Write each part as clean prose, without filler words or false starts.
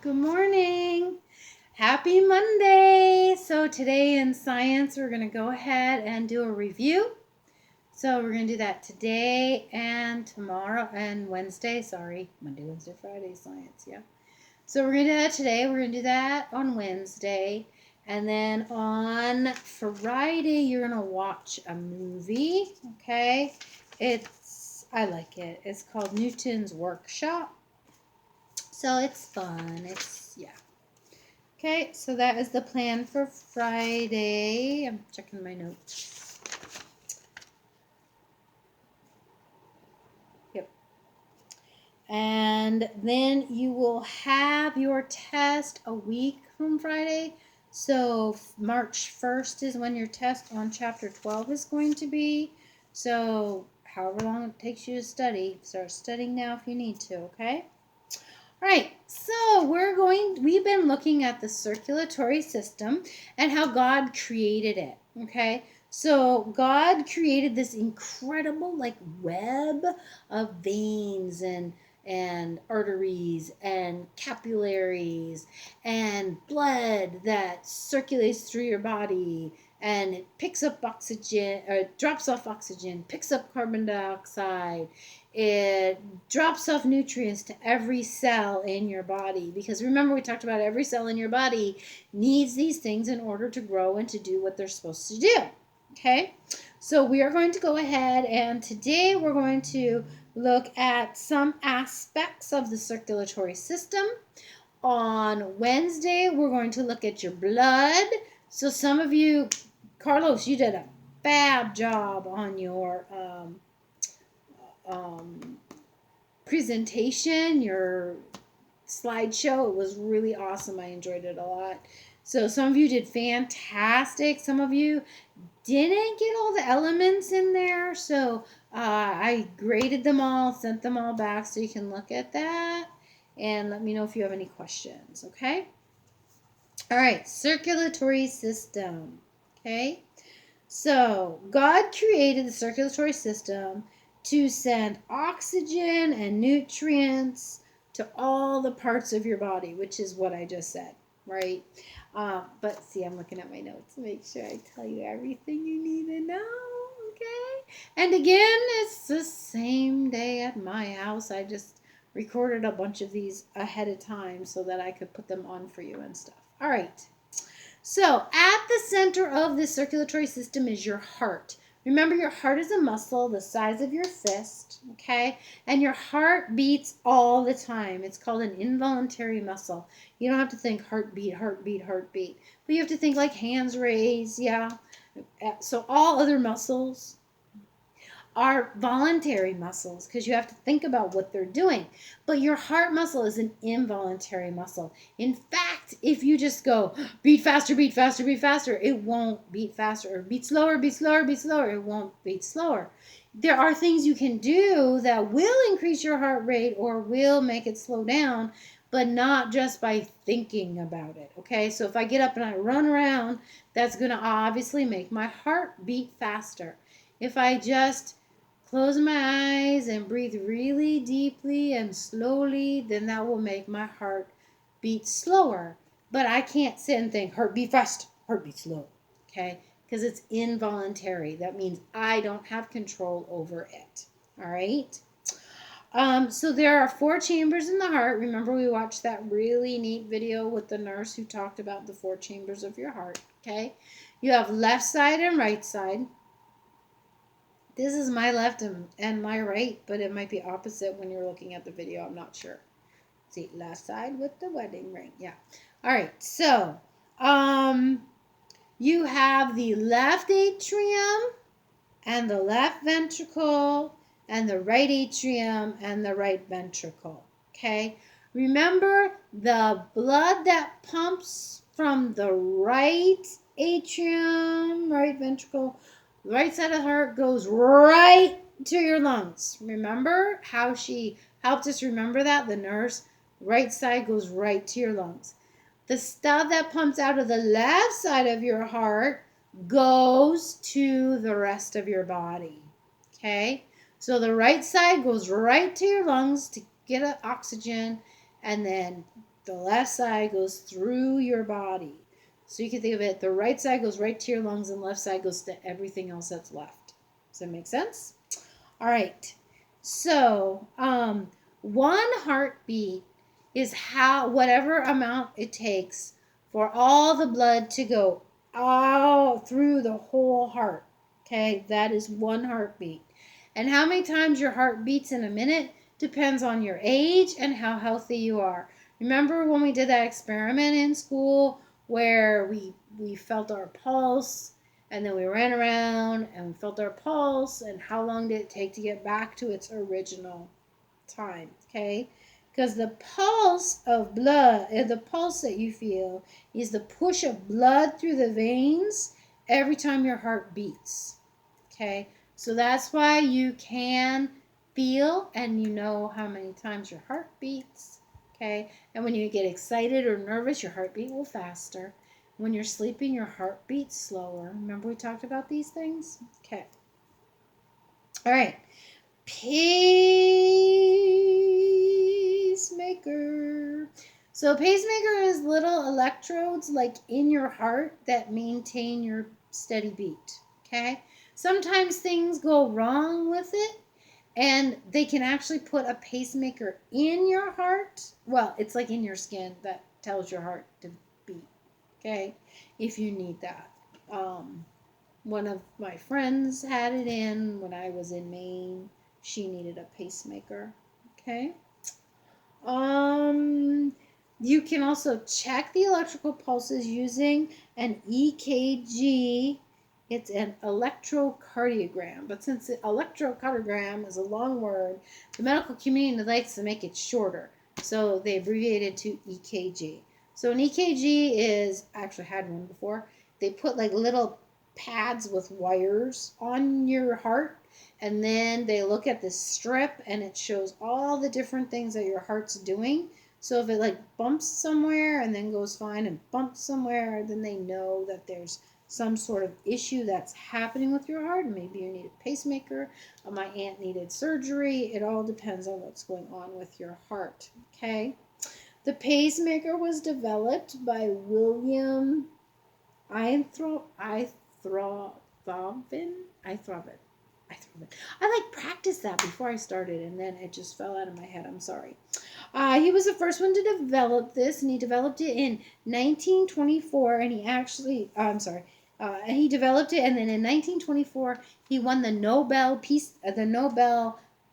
Good morning. Happy Monday. So today in science, we're going to go ahead and do a review. So we're going to do that today and tomorrow and Wednesday. Sorry, Monday, Wednesday, Friday, science. Yeah. So we're going to do that today. We're going to do that on Wednesday. And then on Friday, you're going to watch a movie. Okay. I like it. It's called Newton's Workshop. So it's fun. Yeah. Okay, so that is the plan for Friday. I'm checking my notes. Yep. And then you will have your test a week from Friday. So March 1st is when your test on chapter 12 is going to be. So however long it takes you to study, start studying now if you need to, okay? All right, so we've been looking at the circulatory system and how God created it, okay? So God created this incredible web of veins and arteries and capillaries and blood that circulates through your body, and it picks up oxygen, or drops off oxygen, picks up carbon dioxide. It drops off nutrients to every cell in your body, because remember we talked about every cell in your body needs these things in order to grow and to do what they're supposed to do. Okay, so we are going to go ahead, and today we're going to look at some aspects of the circulatory system. On Wednesday, we're going to look at your blood. So some of you, Carlos, you did a fab job on your presentation, your slideshow. It was really awesome. I enjoyed it a lot. So some of you did fantastic. Some of you didn't get all the elements in there. So I graded them all, sent them all back so you can look at that. And let me know if you have any questions, okay? All right, circulatory system, okay? So God created the circulatory system to send oxygen and nutrients to all the parts of your body, which is what I just said, right? But see, I'm looking at my notes to make sure I tell you everything you need to know, okay? And again, it's the same day at my house. I just recorded a bunch of these ahead of time so that I could put them on for you and stuff. All right. So at the center of the circulatory system is your heart. Remember, your heart is a muscle the size of your fist, okay? And your heart beats all the time. It's called an involuntary muscle. You don't have to think heartbeat, heartbeat, heartbeat. But you have to think like hands raised, yeah. So all other muscles are voluntary muscles because you have to think about what they're doing. But your heart muscle is an involuntary muscle. In fact, if you just go beat faster, beat faster, beat faster, it won't beat faster. Or beat slower, beat slower, beat slower, it won't beat slower. There are things you can do that will increase your heart rate or will make it slow down, but not just by thinking about it, okay? So if I get up and I run around, that's going to obviously make my heart beat faster. If I just close my eyes and breathe really deeply and slowly, then that will make my heart beat slower. But I can't sit and think, heart beat fast, heart beat slow, okay? Because it's involuntary. That means I don't have control over it, all right? So there are 4 chambers in the heart. Remember, we watched that really neat video with the nurse who talked about the 4 chambers of your heart, okay? You have left side and right side. This is my left and my right, but it might be opposite when you're looking at the video. I'm not sure. See, left side with the wedding ring. Yeah. All right. So, you have the left atrium and the left ventricle and the right atrium and the right ventricle. Okay. Remember, the blood that pumps from the right atrium, right ventricle, right side of the heart goes right to your lungs. Remember how she helped us remember that? The nurse, right side goes right to your lungs. The stuff that pumps out of the left side of your heart goes to the rest of your body. Okay? So the right side goes right to your lungs to get oxygen, and then The left side goes through your body. So you can think of it, the right side goes right to your lungs and left side goes to everything else that's left. Does that make sense? All right. So, one heartbeat is whatever amount it takes for all the blood to go all through the whole heart. Okay, that is one heartbeat. And how many times your heart beats in a minute depends on your age and how healthy you are. Remember when we did that experiment in school where we felt our pulse and then we ran around and we felt our pulse, and how long did it take to get back to its original time? Okay, because the pulse of blood, the pulse that you feel is the push of blood through the veins every time your heart beats. Okay, so that's why you can feel and you know how many times your heart beats. Okay, and when you get excited or nervous, your heartbeat will faster. When you're sleeping, your heart beats slower. Remember we talked about these things? Okay. All right. Pacemaker. So a pacemaker is little electrodes like in your heart that maintain your steady beat. Okay. Sometimes things go wrong with it, and they can actually put a pacemaker in your heart. Well, it's like in your skin that tells your heart to beat. Okay, if you need that. One of my friends had it in when I was in Maine. She needed a pacemaker. Okay. You can also check the electrical pulses using an EKG. It's an electrocardiogram. But since electrocardiogram is a long word, the medical community likes to make it shorter. So they abbreviated to EKG. So an EKG is, I actually had one before. They put like little pads with wires on your heart, and then they look at this strip and it shows all the different things that your heart's doing. So if it like bumps somewhere and then goes fine and bumps somewhere, then they know that there's some sort of issue that's happening with your heart. Maybe you need a pacemaker. My aunt needed surgery. It all depends on what's going on with your heart. Okay. The pacemaker was developed by William Einthrop. I like practiced that before I started, and then it just fell out of my head. I'm sorry. He was the first one to develop this, and he developed it in 1924. And he actually, and he developed it, and then in 1924 he won the Nobel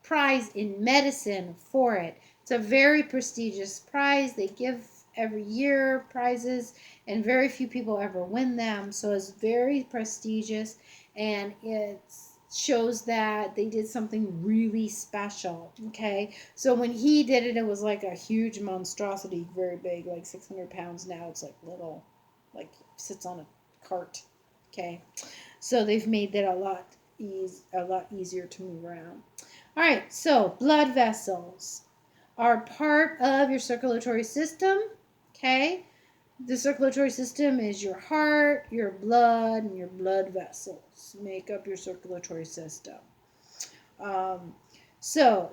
Prize in Medicine for it. It's a very prestigious prize. They give every year prizes, and very few people ever win them. So it's very prestigious, and it shows that they did something really special. Okay, so when he did it, it was like a huge monstrosity, very big, like 600 pounds. Now it's like little, like sits on a cart. Okay, so they've made that a lot easier to move around. All right, so blood vessels are part of your circulatory system. Okay, the circulatory system is your heart, your blood, and your blood vessels make up your circulatory system. So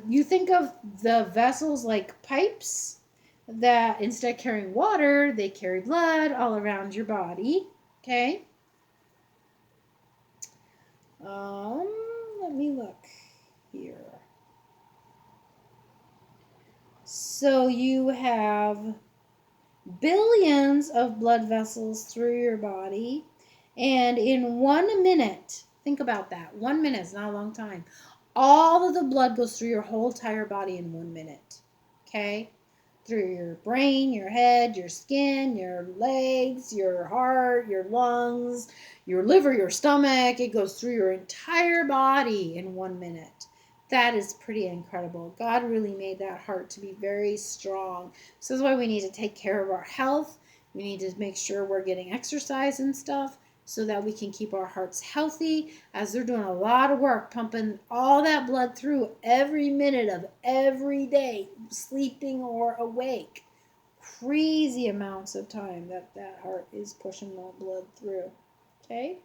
you think of the vessels like pipes that instead of carrying water, they carry blood all around your body. Okay. Let me look here. So you have billions of blood vessels through your body, and in 1 minute, think about that, 1 minute is not a long time, all of the blood goes through your whole entire body in 1 minute. Okay, through your brain, your head, your skin, your legs, your heart, your lungs, your liver, your stomach. It goes through your entire body in 1 minute. That is pretty incredible. God really made that heart to be very strong. So that's why we need to take care of our health. We need to make sure we're getting exercise and stuff so that we can keep our hearts healthy, as they're doing a lot of work pumping all that blood through every minute of every day, sleeping or awake. Crazy amounts of time that heart is pushing that blood through. Okay?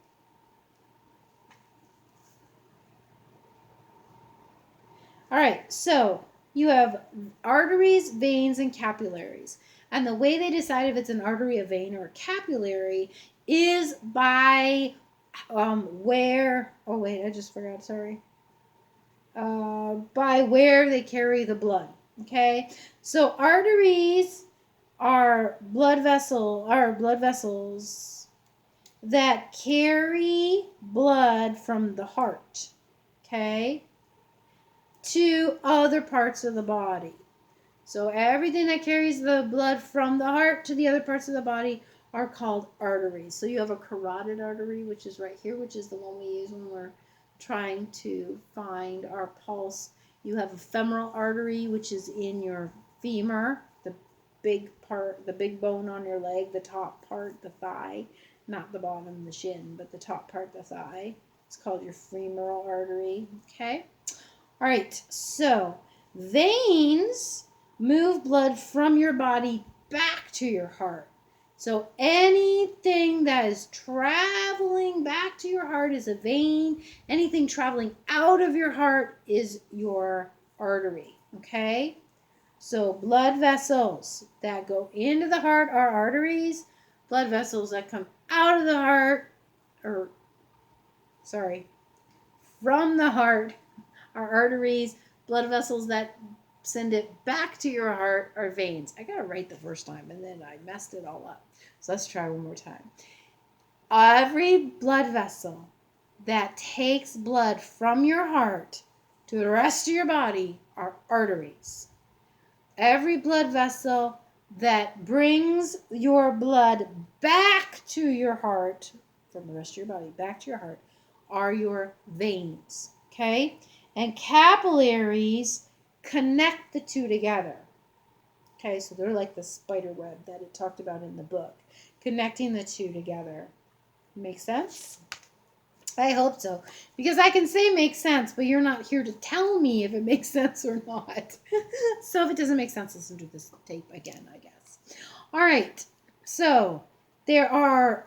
All right, so you have arteries, veins, and capillaries. And the way they decide if it's an artery, a vein, or a capillary is by where, oh wait, I just forgot, sorry. By where they carry the blood, okay? So arteries are blood vessels that carry blood from the heart, okay, to other parts of the body. So everything that carries the blood from the heart to the other parts of the body are called arteries. So you have a carotid artery, which is right here, which is the one we use when we're trying to find our pulse. You have a femoral artery, which is in your femur, the big part, the big bone on your leg, the top part, the thigh, not the bottom, the shin, but the top part, the thigh. It's called your femoral artery, okay? All right, so veins move blood from your body back to your heart. So anything that is traveling back to your heart is a vein. Anything traveling out of your heart is your artery, okay? So blood vessels that go into the heart are arteries. Blood vessels that come out of the heart, from the heart are arteries. Blood vessels that send it back to your heart are veins. I got it right the first time and then I messed it all up. So let's try one more time. Every blood vessel that takes blood from your heart to the rest of your body are arteries. Every blood vessel that brings your blood back to your heart, from the rest of your body back to your heart, are your veins, okay? And capillaries connect the two together. Okay, so they're like the spider web that it talked about in the book, connecting the two together. Make sense? I hope so, because I can say makes sense, but you're not here to tell me if it makes sense or not. So if it doesn't make sense, listen to this tape again, I guess. All right, so there are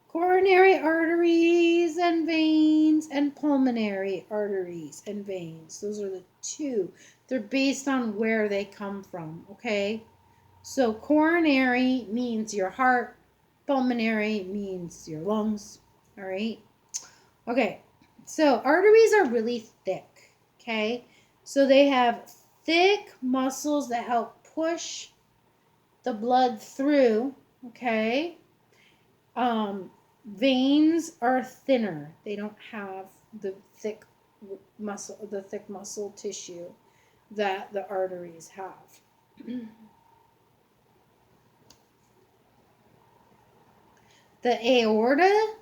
coronary arteries and veins and pulmonary arteries and veins. Those are the two. They're based on where they come from, okay? So coronary means your heart, pulmonary means your lungs, all right? Okay, so arteries are really thick, okay? So they have thick muscles that help push the blood through, okay? Veins are thinner. They don't have the thick muscle tissue that the arteries have. The aorta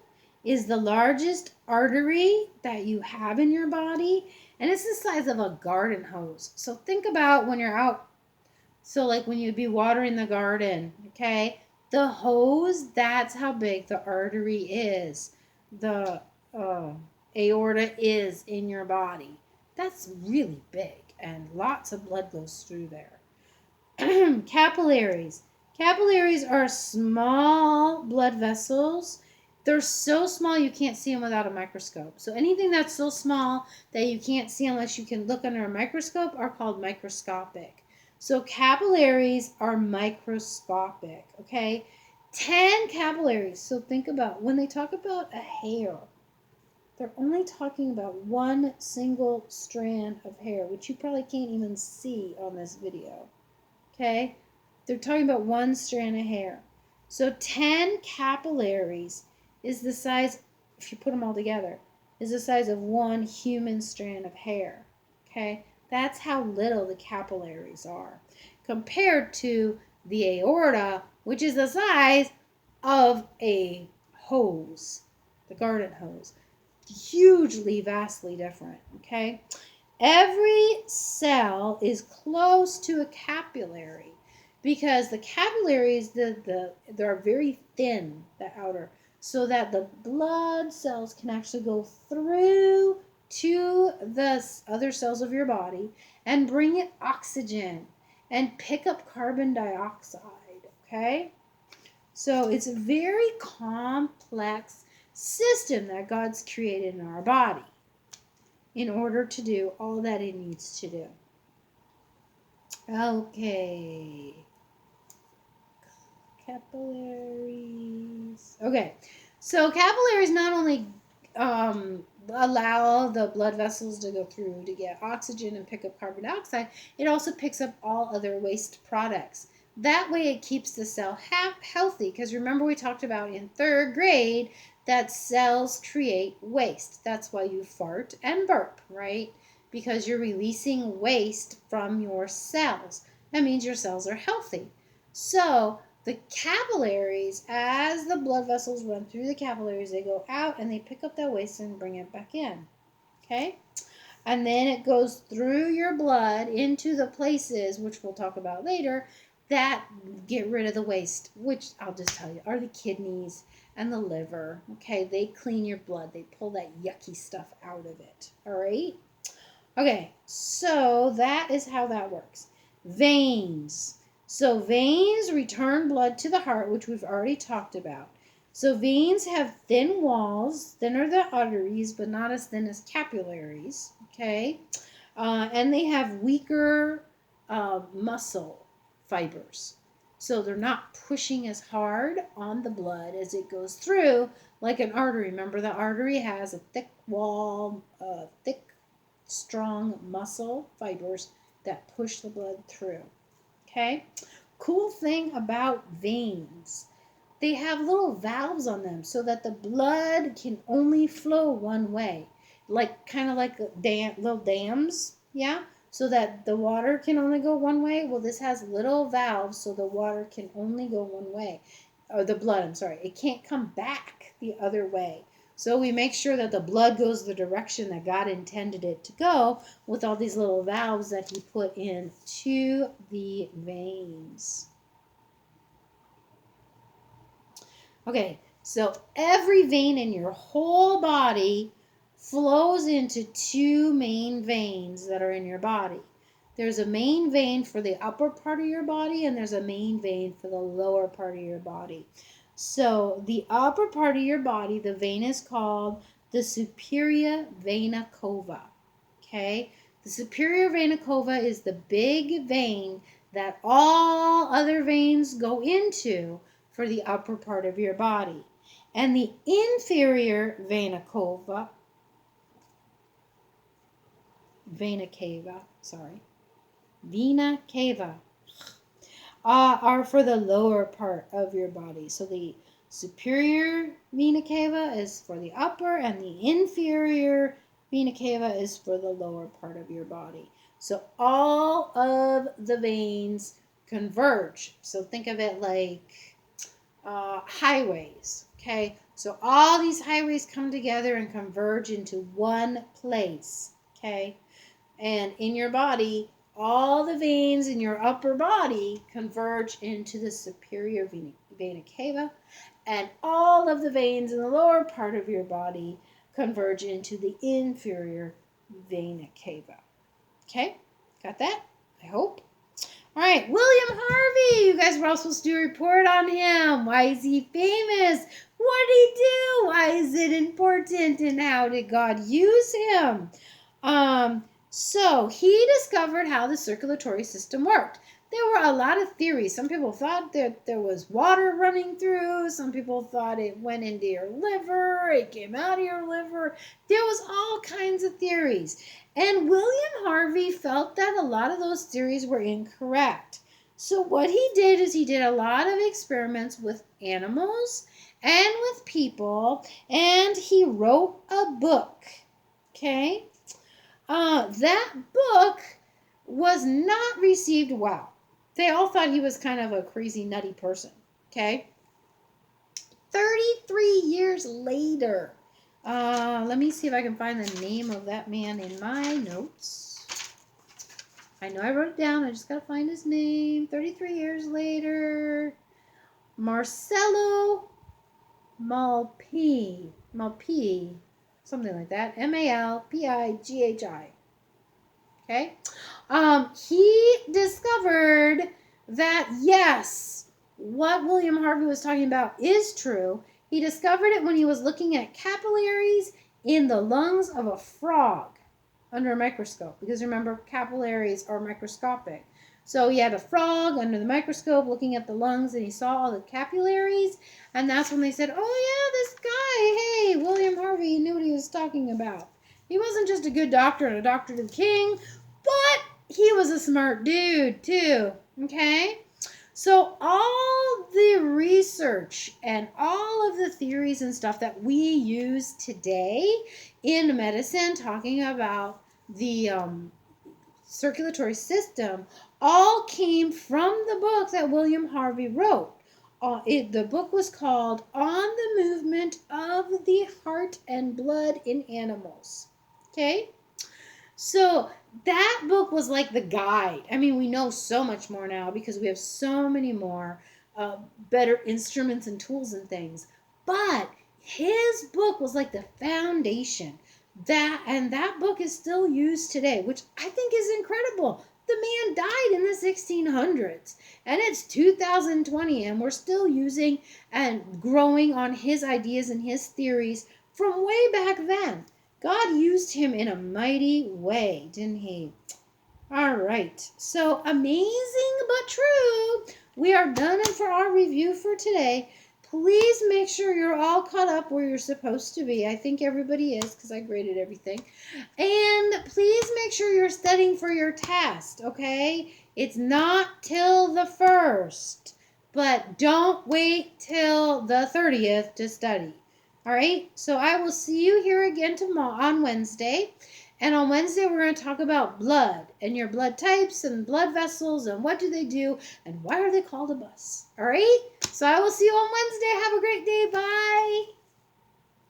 is the largest artery that you have in your body, and it's the size of a garden hose. So think about when you're out, so like when you'd be watering the garden, okay? The hose, that's how big the artery is. The aorta is in your body. That's really big, and lots of blood goes through there. Capillaries. Capillaries are small blood vessels. They're so small you can't see them without a microscope. So anything that's so small that you can't see unless you can look under a microscope are called microscopic. So capillaries are microscopic, okay? 10 capillaries. So think about when they talk about a hair, they're only talking about one single strand of hair, which you probably can't even see on this video, okay? They're talking about one strand of hair. So 10 capillaries is the size, if you put them all together, is the size of one human strand of hair, okay? That's how little the capillaries are compared to the aorta, which is the size of a hose, the garden hose. Hugely, vastly different, okay? Every cell is close to a capillary because the capillaries, they're very thin, the outer, so that the blood cells can actually go through to the other cells of your body and bring it oxygen and pick up carbon dioxide, okay? So it's a very complex system that God's created in our body. in order to do all that it needs to do. Okay. Capillaries. Okay. So capillaries not only allow the blood vessels to go through to get oxygen and pick up carbon dioxide, it also picks up all other waste products. That way it keeps the cell healthy, because remember we talked about in 3rd grade that cells create waste. That's why you fart and burp, right? Because you're releasing waste from your cells. That means your cells are healthy. So the capillaries, as the blood vessels run through the capillaries, they go out and they pick up that waste and bring it back in. Okay? And then it goes through your blood into the places, which we'll talk about later, that get rid of the waste, which I'll just tell you are the kidneys and the liver. Okay? They clean your blood. They pull that yucky stuff out of it. All right? Okay, so that is how that works. Veins. So veins return blood to the heart, which we've already talked about. So veins have thin walls, thinner than arteries, but not as thin as capillaries, okay? And they have weaker muscle fibers. So they're not pushing as hard on the blood as it goes through like an artery. Remember, the artery has a thick wall, thick, strong muscle fibers that push the blood through. Okay? Cool thing about veins, they have little valves on them so that the blood can only flow one way. Like kind of like little dams, yeah? So that the water can only go one way. Well, this has little valves so the water can only go one way. Or the blood, I'm sorry. It can't come back the other way. So we make sure that the blood goes the direction that God intended it to go with all these little valves that he put into the veins. Okay, so every vein in your whole body flows into 2 main veins that are in your body. There's a main vein for the upper part of your body, and there's a main vein for the lower part of your body. So the upper part of your body, the vein is called the superior vena cava. Okay? The superior vena cava is the big vein that all other veins go into for the upper part of your body. And the inferior vena cava, vena cava are for the lower part of your body. So the superior vena cava is for the upper, and the inferior vena cava is for the lower part of your body. So all of the veins converge. So think of it like highways. Okay, so all these highways come together and converge into one place. Okay, and in your body, all the veins in your upper body converge into the superior vena cava, and all of the veins in the lower part of your body converge into the inferior vena cava. Okay, got that? I hope. All right, William Harvey. You guys were all supposed to do a report on him. Why is he famous? What did he do? Why is it important? And how did God use him? So he discovered how the circulatory system worked. There were a lot of theories. Some people thought that there was water running through. Some people thought it went into your liver. It came out of your liver. There was all kinds of theories. And William Harvey felt that a lot of those theories were incorrect. So what he did is he did a lot of experiments with animals and with people, and he wrote a book. Okay? That book was not received well. They all thought he was kind of a crazy, nutty person. Okay? 33 years later, let me see if I can find the name of that man in my notes. I know I wrote it down. I just got to find his name. 33 years later, Marcello Malpighi, something like that. Malpighi. Okay? He discovered that, yes, what William Harvey was talking about is true. He discovered it when he was looking at capillaries in the lungs of a frog. under a microscope because remember, capillaries are microscopic. So he had a frog under the microscope looking at the lungs, and he saw all the capillaries, and that's when they said, oh yeah, this guy, hey, William Harvey, he knew what he was talking about. He wasn't just a good doctor and a doctor to the king, but he was a smart dude too, okay? So all the research and all of the theories and stuff that we use today in medicine, talking about the circulatory system, all came from the book that William Harvey wrote. The book was called On the Movement of the Heart and Blood in Animals. Okay? So that book was like the guide. I mean, we know so much more now because we have so many more better instruments and tools and things. But his book was like the foundation. That book is still used today, which I think is incredible. The man died in the 1600s, and it's 2020, and we're still using and growing on his ideas and his theories from way back then. God used him in a mighty way, didn't he? All right. So amazing but true. We are done for our review for today. Please make sure you're all caught up where you're supposed to be. I think everybody is because I graded everything. And please make sure you're studying for your test, okay? It's not till the 1st, but don't wait till the 30th to study. All right, so I will see you here again tomorrow on Wednesday. And on Wednesday, we're going to talk about blood and your blood types and blood vessels and what do they do and why are they called a bus. All right, so I will see you on Wednesday. Have a great day. Bye.